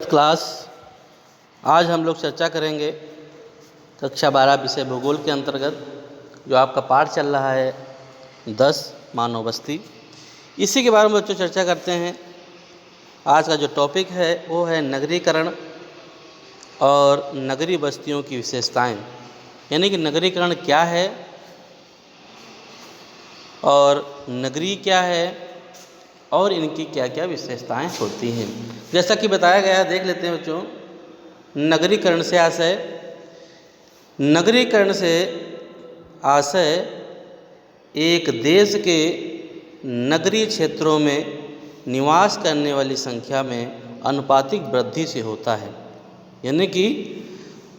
Class आज हम लोग चर्चा करेंगे कक्षा 12 विषय भूगोल के अंतर्गत जो आपका पाठ चल रहा है 10 मानव बस्ती। इसी के बारे में बच्चों चर्चा करते हैं। आज का जो टॉपिक है वो है नगरीकरण और नगरीय बस्तियों की विशेषताएं, यानी कि नगरीकरण क्या है और नगरी क्या है और इनकी क्या क्या विशेषताएं होती हैं। जैसा कि बताया गया है, देख लेते हैं बच्चों। नगरीकरण से आशय, नगरीकरण से आशय एक देश के नगरीय क्षेत्रों में निवास करने वाली संख्या में अनुपातिक वृद्धि से होता है। यानी कि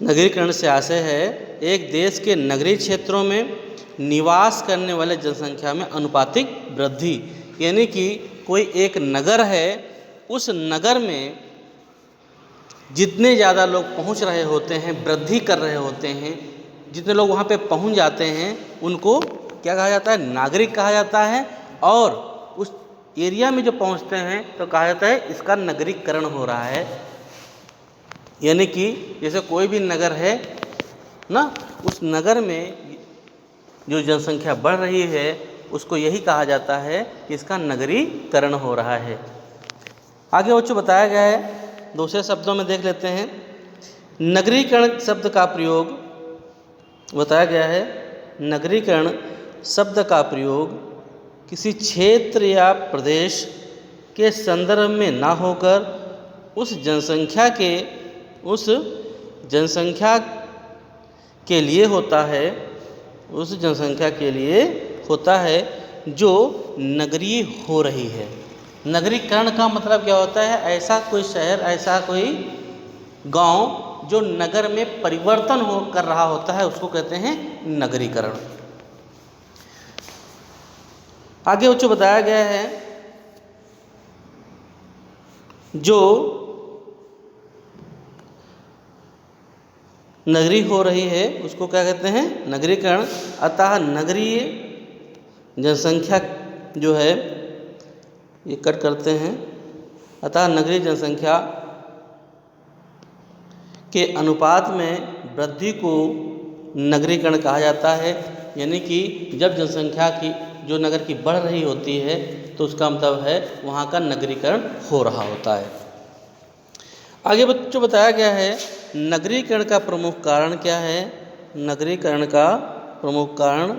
नगरीकरण से आशय है एक देश के नगरीय क्षेत्रों में निवास करने वाले जनसंख्या में अनुपातिक वृद्धि, यानी कि कोई एक नगर है, उस नगर में जितने ज़्यादा लोग पहुंच रहे होते हैं, वृद्धि कर रहे होते हैं, जितने लोग वहां पे पहुंच जाते हैं उनको क्या कहा जाता है? नागरिक कहा जाता है। और उस एरिया में जो पहुंचते हैं तो कहा जाता है इसका नगरीकरण हो रहा है। यानी कि जैसे कोई भी नगर है ना, उस नगर में जो जनसंख्या बढ़ रही है उसको यही कहा जाता है कि इसका नगरीकरण हो रहा है। आगे बच्चों बताया गया है, दूसरे शब्दों में देख लेते हैं। नगरीकरण शब्द का प्रयोग बताया गया है। नगरीकरण शब्द का प्रयोग किसी क्षेत्र या प्रदेश के संदर्भ में ना होकर उस जनसंख्या के लिए होता है, उस जनसंख्या के लिए होता है जो नगरीय हो रही है। नगरीकरण का मतलब क्या होता है? ऐसा कोई शहर, ऐसा कोई गांव जो नगर में परिवर्तन कर रहा होता है उसको कहते हैं नगरीकरण। आगे बच्चों बताया गया है जो नगरी हो रही है उसको क्या कहते हैं? नगरीकरण। अतः नगरीय जनसंख्या जो है, ये कट करते हैं, अतः नगरीय जनसंख्या के अनुपात में वृद्धि को नगरीकरण कहा जाता है। यानी कि जब जनसंख्या की जो नगर की बढ़ रही होती है तो उसका मतलब है वहाँ का नगरीकरण हो रहा होता है। आगे बच्चों बताया गया है नगरीकरण का प्रमुख कारण क्या है। नगरीकरण का प्रमुख कारण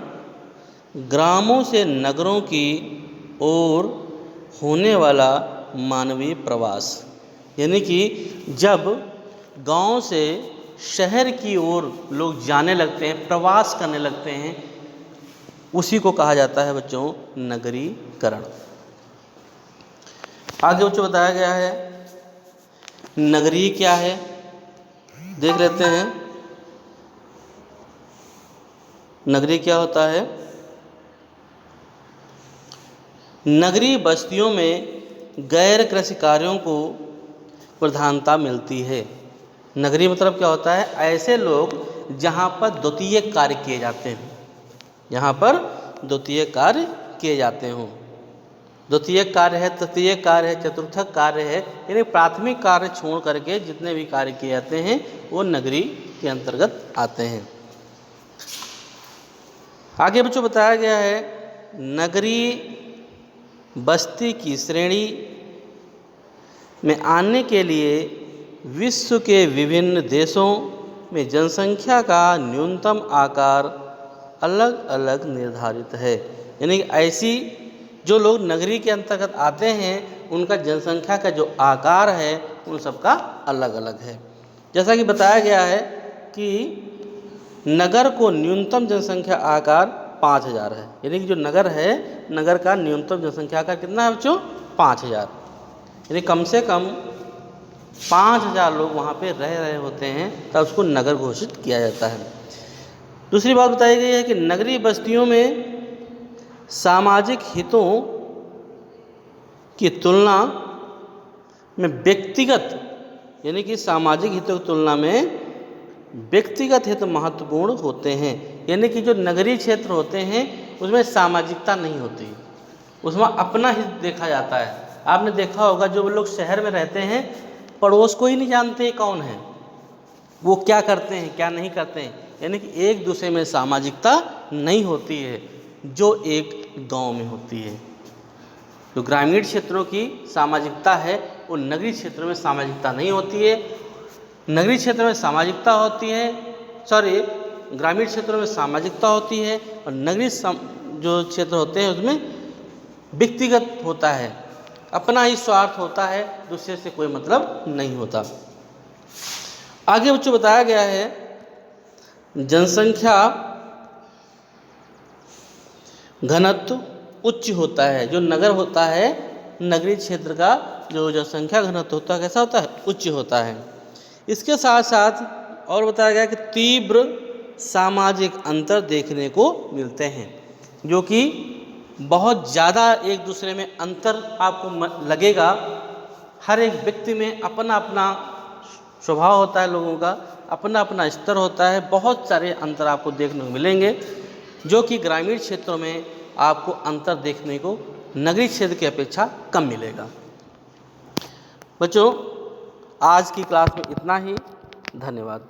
ग्रामों से नगरों की ओर होने वाला मानवीय प्रवास, यानी कि जब गांव से शहर की ओर लोग जाने लगते हैं, प्रवास करने लगते हैं, उसी को कहा जाता है बच्चों नगरीकरण। आगे बच्चों बताया गया है नगरीय क्या है, देख लेते हैं। नगरीय क्या होता है? नगरीय बस्तियों में गैर कृषि कार्यों को प्रधानता मिलती है। नगरीय मतलब क्या होता है? ऐसे लोग जहाँ पर द्वितीय कार्य किए जाते हैं, यहाँ पर द्वितीय कार्य किए जाते हों। द्वितीय कार्य है, तृतीय कार्य है, चतुर्थक कार्य है, यानी प्राथमिक कार्य छोड़ करके जितने भी कार्य किए जाते हैं वो नगरीय के अंतर्गत आते हैं। आगे बच्चों बताया गया है नगरीय बस्ती की श्रेणी में आने के लिए विश्व के विभिन्न देशों में जनसंख्या का न्यूनतम आकार अलग अलग निर्धारित है। यानी ऐसी जो लोग नगरी के अंतर्गत आते हैं उनका जनसंख्या का जो आकार है उन सबका अलग अलग है। जैसा कि बताया गया है कि नगर को न्यूनतम जनसंख्या आकार 5000 है। यानी कि जो नगर है, नगर का न्यूनतम जनसंख्या आकार कितना है बच्चों? 5000। यानी कम से कम 5000 लोग वहाँ पे रह रहे होते हैं तब उसको नगर घोषित किया जाता है। दूसरी बात बताई गई है कि नगरीय बस्तियों में सामाजिक हितों की तुलना में व्यक्तिगत, यानी कि सामाजिक हितों की तुलना में व्यक्तिगत हित महत्वपूर्ण होते हैं। यानी कि जो नगरीय क्षेत्र होते हैं उसमें सामाजिकता नहीं होती, उसमें अपना हित देखा जाता है। आपने देखा होगा जो लोग शहर में रहते हैं पड़ोस को ही नहीं जानते कौन है, वो क्या करते हैं क्या नहीं करते हैं, यानी कि एक दूसरे में सामाजिकता नहीं होती है जो एक गांव में होती है। जो ग्रामीण क्षेत्रों की सामाजिकता है वो नगरीय क्षेत्रों में सामाजिकता नहीं होती है। नगरीय क्षेत्र में सामाजिकता होती है, ग्रामीण क्षेत्रों में सामाजिकता होती है, और नगरीय जो क्षेत्र होते हैं उसमें व्यक्तिगत होता है, अपना ही स्वार्थ होता है, दूसरे से कोई मतलब नहीं होता। आगे बच्चों बताया गया है जनसंख्या घनत्व उच्च होता है। जो नगर होता है, नगरीय क्षेत्र का जो जनसंख्या घनत्व होता है कैसा होता है, उच्च होता है। इसके साथ साथ और बताया गया कि तीव्र सामाजिक अंतर देखने को मिलते हैं, जो कि बहुत ज़्यादा एक दूसरे में अंतर आपको लगेगा। हर एक व्यक्ति में अपना अपना स्वभाव होता है, लोगों का अपना अपना स्तर होता है, बहुत सारे अंतर आपको देखने को मिलेंगे, जो कि ग्रामीण क्षेत्रों में आपको अंतर देखने को नगरीय क्षेत्र की अपेक्षा कम मिलेगा। बच्चों आज की क्लास में इतना ही, धन्यवाद।